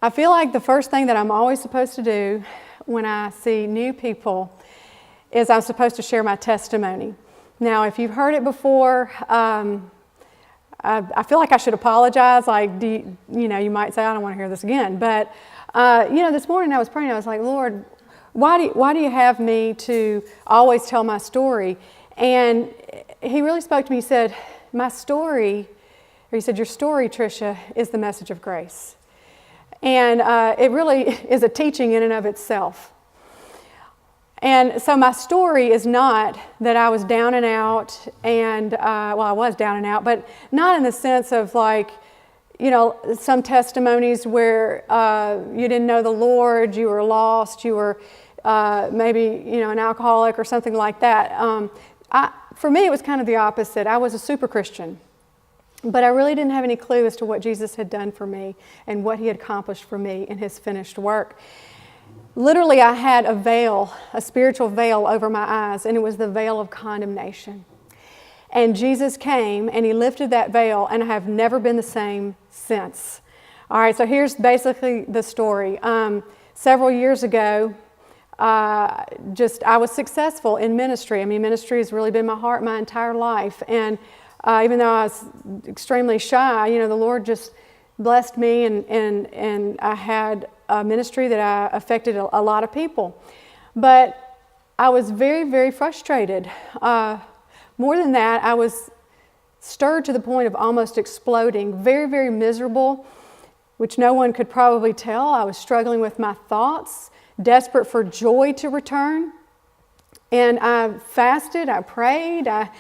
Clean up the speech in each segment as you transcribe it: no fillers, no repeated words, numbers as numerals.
I feel like the first thing that I'm always supposed to do when I see new people is I'm supposed to share my testimony. Now, if you've heard it before, I feel like I should apologize. Like, you might say, I don't want to hear this again. But, this morning I was praying. I was like, Lord, why do you have me to always tell my story? And He really spoke to me. He said, my story, or He said, your story, Tricia, is the message of grace. And it really is a teaching in and of itself. And so my story is not that I was down and out, and I was down and out, but not in the sense of like, some testimonies where you didn't know the Lord, you were lost, you were maybe, an alcoholic or something like that. For me, it was kind of the opposite. I was a super Christian, but I really didn't have any clue as to what Jesus had done for me and what He had accomplished for me in His finished work. Literally, I had a veil, a spiritual veil over my eyes, and it was the veil of condemnation. And Jesus came and He lifted that veil, and I have never been the same since. All right, so here's basically the story. Several years ago, I was successful in ministry. I mean, ministry has really been my heart my entire life. And even though I was extremely shy, the Lord just blessed me, and I had a ministry that affected a lot of people. But I was very, very frustrated. More than that, I was stirred to the point of almost exploding, very, very miserable, which no one could probably tell. I was struggling with my thoughts, desperate for joy to return. And I fasted, I prayed, I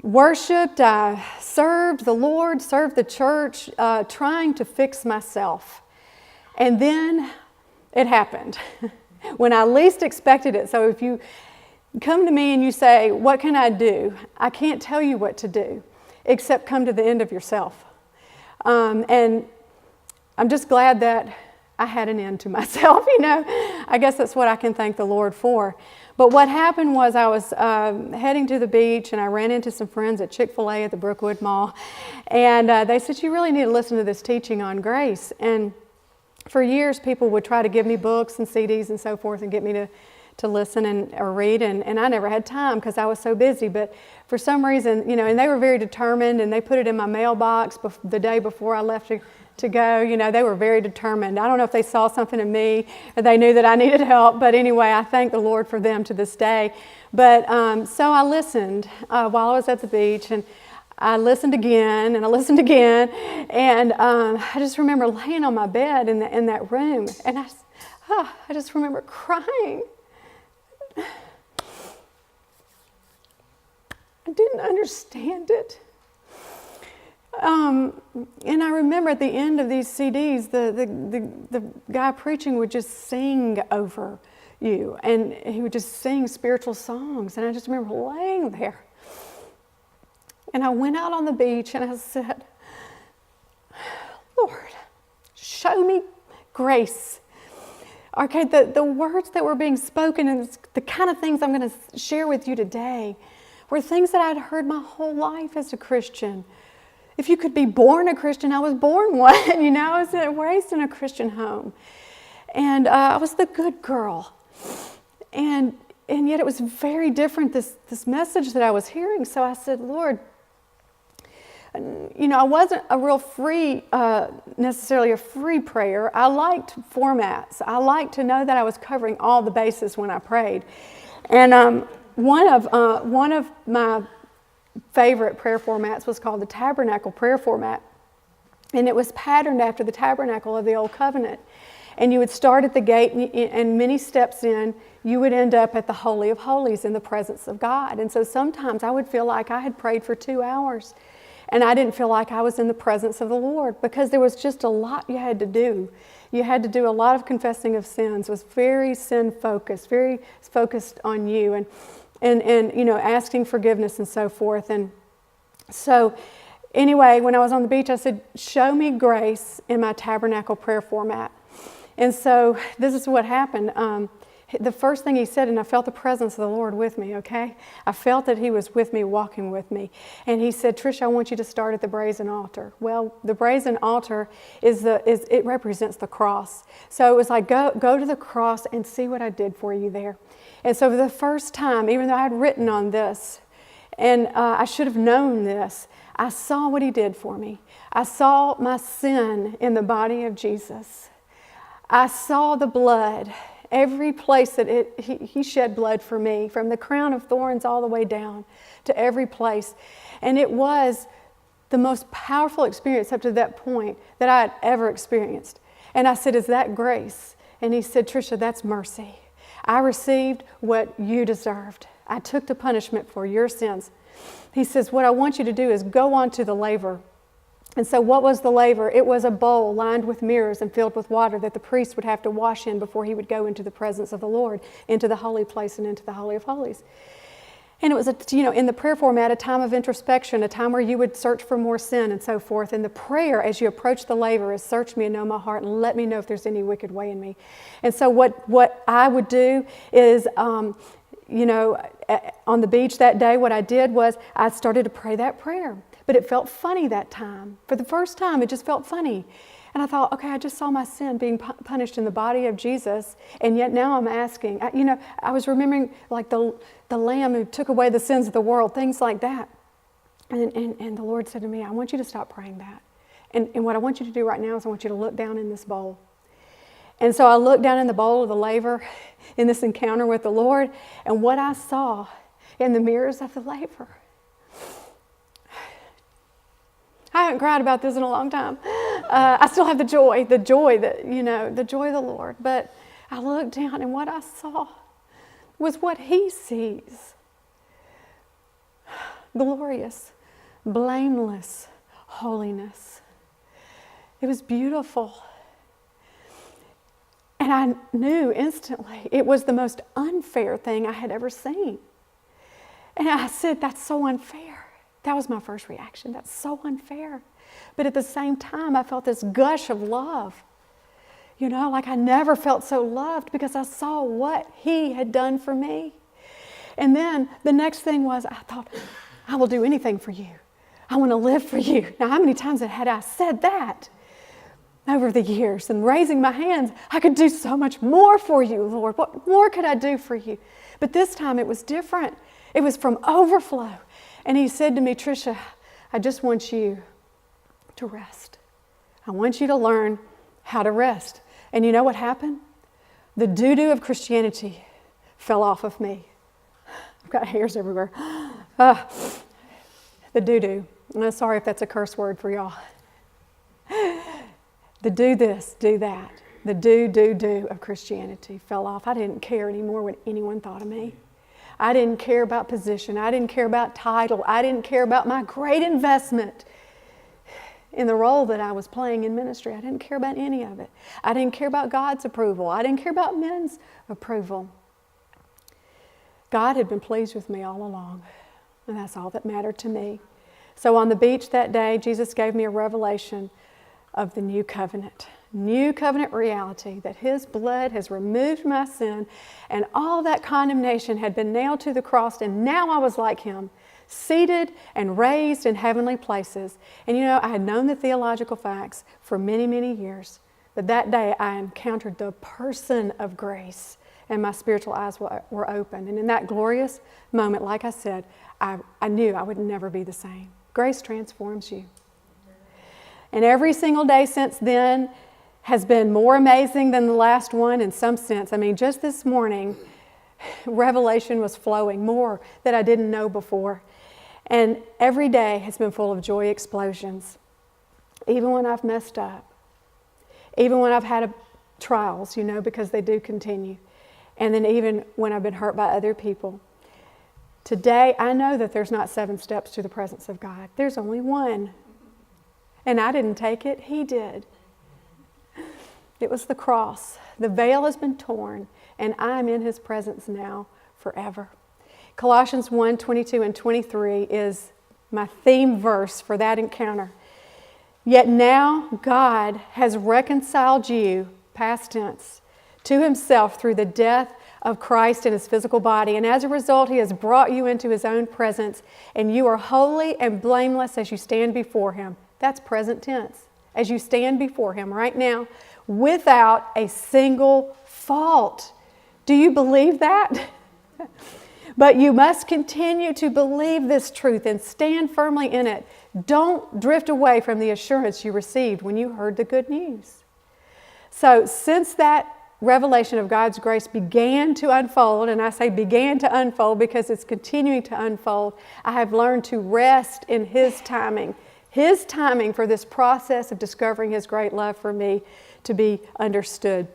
worshiped, I served the Lord, served the church, trying to fix myself. And then it happened when I least expected it. So if you come to me and you say, what can I do? I can't tell you what to do, except come to the end of yourself. And I'm just glad that I had an end to myself, I guess that's what I can thank the Lord for. But what happened was I was heading to the beach, and I ran into some friends at Chick-fil-A at the Brookwood Mall. And they said, you really need to listen to this teaching on grace. And for years, people would try to give me books and CDs and so forth and get me to listen or read. And I never had time because I was so busy. But for some reason, and they were very determined, and they put it in my mailbox the day before I left to go. They were very determined. I don't know if they saw something in me or they knew that I needed help. But anyway, I thank the Lord for them to this day. But so I listened while I was at the beach, and I listened again, and I listened again, and I just remember laying on my bed in that room, and I just remember crying. I didn't understand it. And I remember at the end of these CDs, the guy preaching would just sing over you, and he would just sing spiritual songs, and I just remember laying there. And I went out on the beach and I said, Lord, show me grace. Okay, the words that were being spoken and the kind of things I'm going to share with you today were things that I'd heard my whole life as a Christian. If you could be born a Christian, I was born one. I was raised in a Christian home. And I was the good girl. And yet it was very different, this message that I was hearing. So I said, Lord, I wasn't a real necessarily a free prayer. I liked formats. I liked to know that I was covering all the bases when I prayed. And one of my favorite prayer formats was called the Tabernacle prayer format. And it was patterned after the tabernacle of the Old Covenant. And you would start at the gate, and many steps in, you would end up at the Holy of Holies in the presence of God. And so sometimes I would feel like I had prayed for 2 hours. And I didn't feel like I was in the presence of the Lord, because there was just a lot you had to do. You had to do a lot of confessing of sins. It was very sin-focused, very focused on you, and asking forgiveness and so forth. And so anyway, when I was on the beach, I said, show me grace in my tabernacle prayer format. And so this is what happened. the first thing he said, and I felt the presence of the Lord with me, okay? I felt that he was with me, walking with me. And he said, Tricia, I want you to start at the brazen altar. Well, the brazen altar it represents the cross. So it was like, go to the cross and see what I did for you there. And so for the first time, even though I had written on this, and I should have known this, I saw what he did for me. I saw my sin in the body of Jesus. I saw the blood. Every place that he shed blood for me, from the crown of thorns all the way down to every place. And it was the most powerful experience up to that point that I had ever experienced. And I said, is that grace? And he said, Tricia, that's mercy. I received what you deserved. I took the punishment for your sins. He says, what I want you to do is go on to the laver. And so what was the laver? It was a bowl lined with mirrors and filled with water that the priest would have to wash in before he would go into the presence of the Lord, into the holy place and into the Holy of Holies. And it was, in the prayer format, a time of introspection, a time where you would search for more sin and so forth. And the prayer as you approach the laver is, search me and know my heart and let me know if there's any wicked way in me. And so what I would do is, on the beach that day, what I did was I started to pray that prayer. But it felt funny that time. For the first time, it just felt funny. And I thought, okay, I just saw my sin being punished in the body of Jesus, and yet now I'm asking. I was remembering like the Lamb who took away the sins of the world, things like that. And the Lord said to me, I want you to stop praying that. And what I want you to do right now is I want you to look down in this bowl. And so I looked down in the bowl of the laver in this encounter with the Lord, and what I saw in the mirrors of the laver, I haven't cried about this in a long time. I still have the joy that, the joy of the Lord. But I looked down and what I saw was what he sees. Glorious, blameless holiness. It was beautiful. And I knew instantly it was the most unfair thing I had ever seen. And I said, that's so unfair. That was my first reaction. That's so unfair. But at the same time, I felt this gush of love. Like I never felt so loved because I saw what he had done for me. And then the next thing was, I thought, I will do anything for you. I want to live for you. Now, how many times had I said that over the years and raising my hands? I could do so much more for you, Lord. What more could I do for you? But this time it was different. It was from overflow. And he said to me, Tricia, I just want you to rest. I want you to learn how to rest. And you know what happened? The doo-doo of Christianity fell off of me. I've got hairs everywhere. The doo-doo. I'm sorry if that's a curse word for y'all. The do this, do that. The do of Christianity fell off. I didn't care anymore what anyone thought of me. I didn't care about position. I didn't care about title. I didn't care about my great investment in the role that I was playing in ministry. I didn't care about any of it. I didn't care about God's approval. I didn't care about men's approval. God had been pleased with me all along, and that's all that mattered to me. So on the beach that day, Jesus gave me a revelation of the new covenant reality, that his blood has removed my sin and all that condemnation had been nailed to the cross, and now I was like him, seated and raised in heavenly places. And I had known the theological facts for many, many years, but that day I encountered the person of grace and my spiritual eyes were open. And in that glorious moment, like I said, I knew I would never be the same. Grace transforms you. And every single day since then has been more amazing than the last one in some sense. I mean, just this morning, revelation was flowing more that I didn't know before. And every day has been full of joy explosions. Even when I've messed up. Even when I've had trials, because they do continue. And then even when I've been hurt by other people. Today, I know that there's not 7 steps to the presence of God. There's only one. And I didn't take it, he did. It was the cross. The veil has been torn, and I'm in his presence now forever. Colossians 1:22 and 23 is my theme verse for that encounter. Yet now God has reconciled you, past tense, to himself through the death of Christ in his physical body. And as a result, he has brought you into his own presence, and you are holy and blameless as you stand before him. That's present tense. As you stand before him right now, without a single fault. Do you believe that? But you must continue to believe this truth and stand firmly in it. Don't drift away from the assurance you received when you heard the good news. So since that revelation of God's grace began to unfold, and I say began to unfold because it's continuing to unfold, I have learned to rest in his timing for this process of discovering his great love for me to be understood.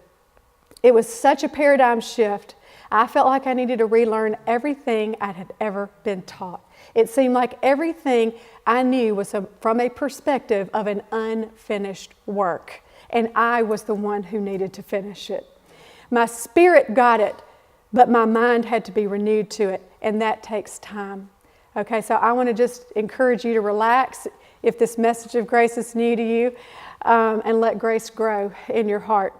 It was such a paradigm shift. I felt like I needed to relearn everything I had ever been taught. It seemed like everything I knew was from a perspective of an unfinished work, and I was the one who needed to finish it. My spirit got it, but my mind had to be renewed to it, and that takes time. Okay, so I want to just encourage you to relax if this message of grace is new to you, and let grace grow in your heart.